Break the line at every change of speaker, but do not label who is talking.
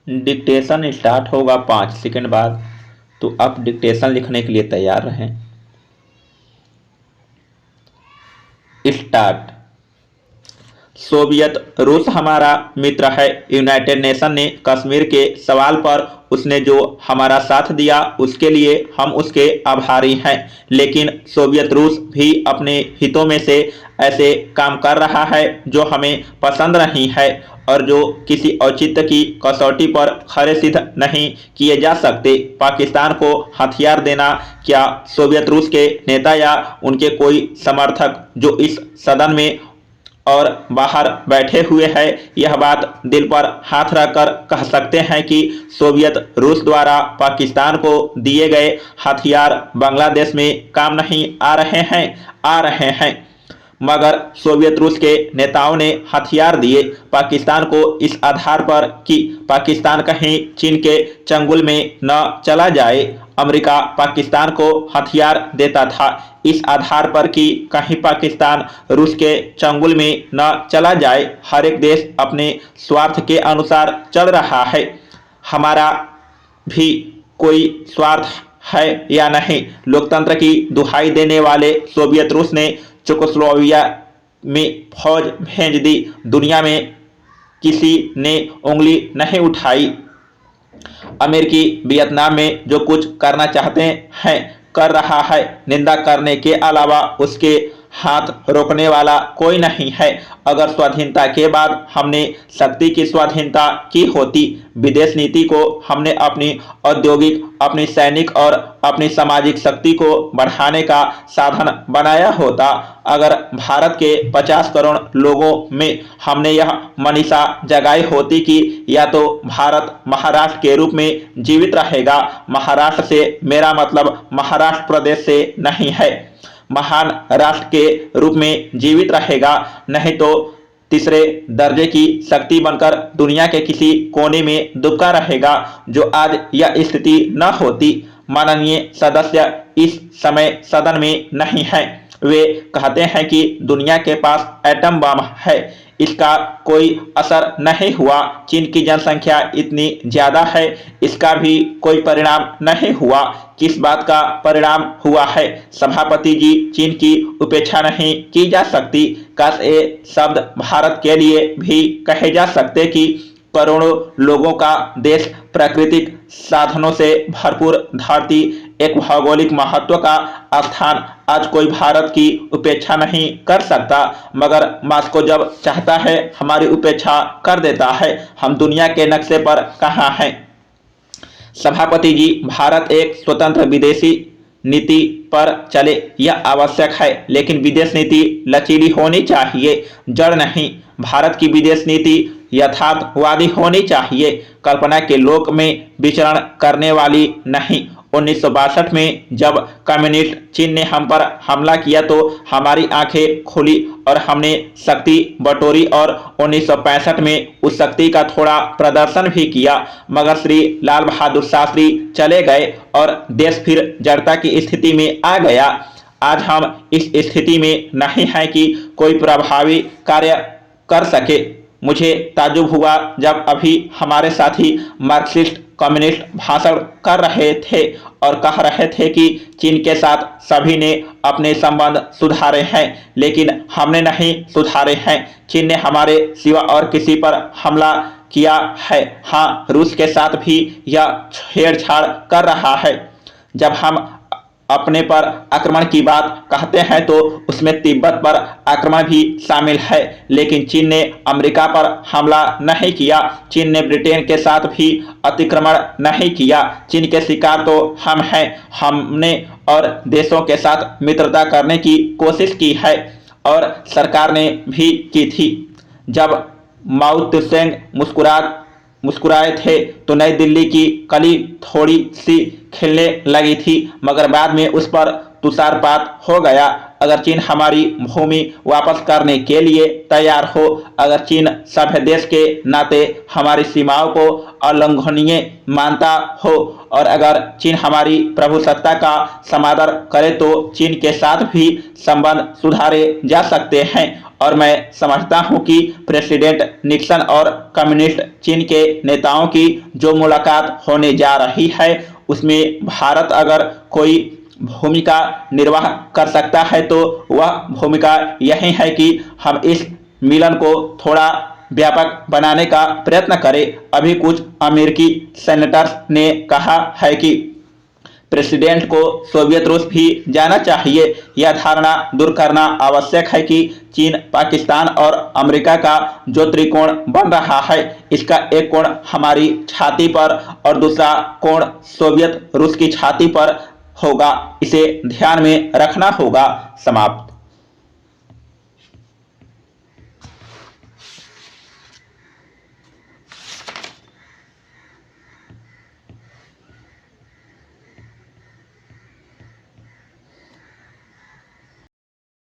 Dictation start होगा 5 second बाद, तो आप डिक्टेशन लिखने के लिए तैयार रहें। स्टार्ट। सोवियत रूस हमारा मित्र है। यूनाइटेड नेशन ने कश्मीर के सवाल पर उसने जो हमारा साथ दिया उसके लिए हम उसके आभारी हैं, लेकिन सोवियत रूस भी अपने हितों में से ऐसे काम कर रहा है जो हमें पसंद नहीं है और जो किसी औचित्य की कसौटी पर खरे सिद्ध नहीं किए जा सकते। पाकिस्तान को हथियार देना क्या सोवियत रूस के नेता या उनके कोई समर्थक जो इस सदन में और बाहर बैठे हुए हैं यह बात दिल पर हाथ रखकर कह सकते हैं कि सोवियत रूस द्वारा पाकिस्तान को दिए गए हथियार बांग्लादेश में काम नहीं आ रहे हैं। मगर सोवियत रूस के नेताओं ने हथियार दिए पाकिस्तान को इस आधार पर कि पाकिस्तान कहीं चीन के चंगुल में न चला जाए। अमेरिका पाकिस्तान को हथियार देता था इस आधार पर कि कहीं पाकिस्तान रूस के चंगुल में न चला जाए। हर एक देश अपने स्वार्थ के अनुसार चल रहा है। हमारा भी कोई स्वार्थ है या नहीं? लोकतंत्र की दुहाई देने वाले सोवियत रूस ने चेकोस्लोवाकिया में फौज भेज दी। दुनिया में किसी ने उंगली नहीं उठाई। अमेरिकी वियतनाम में जो कुछ करना चाहते हैं कर रहा है। निंदा करने के अलावा उसके हाथ रोकने वाला कोई नहीं है। अगर स्वाधीनता के बाद हमने शक्ति की स्वाधीनता की होती, विदेश नीति को हमने अपनी औद्योगिक, अपनी सैनिक और अपनी सामाजिक शक्ति को बढ़ाने का साधन बनाया होता, अगर भारत के 50 करोड़ लोगों में हमने यह मनीषा जगाई होती कि या तो भारत महाराष्ट्र के रूप में जीवित रहेगा, महाराष्ट्र से मेरा मतलब महाराष्ट्र प्रदेश से नहीं है, महान राष्ट्र के रूप में जीवित रहेगा, नहीं तो तीसरे दर्जे की शक्ति बनकर दुनिया के किसी कोने में दुबका रहेगा। जो आज यह स्थिति न होती। माननीय सदस्य इस समय सदन में नहीं है। वे कहते हैं कि दुनिया के पास एटम बम है, इसका कोई असर नहीं हुआ। चीन की जनसंख्या इतनी ज्यादा है, इसका भी कोई परिणाम नहीं हुआ। किस बात का परिणाम हुआ है? सभापति जी, चीन की उपेक्षा नहीं की जा सकती। काश ये शब्द भारत के लिए भी कहे जा सकते कि करोड़ों लोगों का देश, प्राकृतिक साधनों से भरपूर धरती, एक भौगोलिक महत्व का स्थान, आज कोई भारत की उपेक्षा नहीं कर सकता। मगर मॉस्को जब चाहता है हमारी उपेक्षा कर देता है। हम दुनिया के नक्शे पर कहाँ हैं? सभापति जी, भारत एक स्वतंत्र विदेशी नीति पर चले यह आवश्यक है, लेकिन विदेश नीति लचीली होनी चाहिए, जड़ नहीं। भारत की विदेश नीति यथार्थवादी होनी चाहिए, कल्पना के लोक में विचरण करने वाली नहीं। 1962 में जब कम्युनिस्ट चीन ने हम पर हमला किया तो हमारी आंखें खुली और हमने शक्ति बटोरी और 1965 में उस शक्ति का थोड़ा प्रदर्शन भी किया। मगर श्री लाल बहादुर शास्त्री चले गए और देश फिर जड़ता की स्थिति में आ गया। आज हम इस स्थिति में नहीं हैं कि कोई प्रभावी कार्य कर सके। मुझे ताज्जुब हुआ जब अभी हमारे साथी मार्क्सिस्ट कम्युनिस्ट भाषण कर रहे थे और कह रहे थे कि चीन के साथ सभी ने अपने संबंध सुधारे हैं, लेकिन हमने नहीं सुधारे हैं। चीन ने हमारे सिवा और किसी पर हमला किया है। हाँ, रूस के साथ भी यह छेड़छाड़ कर रहा है। जब हम अपने पर आक्रमण की बात कहते हैं तो उसमें तिब्बत पर आक्रमण भी शामिल है, लेकिन चीन ने अमेरिका पर हमला नहीं किया। चीन ने ब्रिटेन के साथ भी अतिक्रमण नहीं किया। चीन के शिकार तो हम हैं। हमने और देशों के साथ मित्रता करने की कोशिश की है और सरकार ने भी की थी। जब माओ त्से मुस्कुराए थे तो नई दिल्ली की कली थोड़ी सी खिलने लगी थी, मगर बाद में उस पर तुषारपात हो गया। अगर चीन हमारी भूमि वापस करने के लिए तैयार हो, अगर चीन सभ्य देश के नाते हमारी सीमाओं को अलंघनीय मानता हो और अगर चीन हमारी प्रभुसत्ता का समादर करे तो चीन के साथ भी संबंध सुधारे जा सकते हैं। और मैं समझता हूं कि प्रेसिडेंट निक्सन और कम्युनिस्ट चीन के नेताओं की जो मुलाकात होने जा रही है उसमें भारत अगर कोई भूमिका निर्वाह कर सकता है तो वह भूमिका यही है कि हम इस मिलन को थोड़ा व्यापक बनाने का प्रयत्न करें। अभी कुछ अमेरिकी सेनेटर्स ने कहा है कि प्रेसिडेंट को सोवियत रूस भी जाना चाहिए। यह धारणा दूर करना आवश्यक है कि चीन, पाकिस्तान और अमेरिका का जो त्रिकोण बन रहा है इसका एक कोण हमारी छाती पर और दूसरा कोण सोवियत रूस की छाती पर होगा। इसे ध्यान में रखना होगा। समाप्त।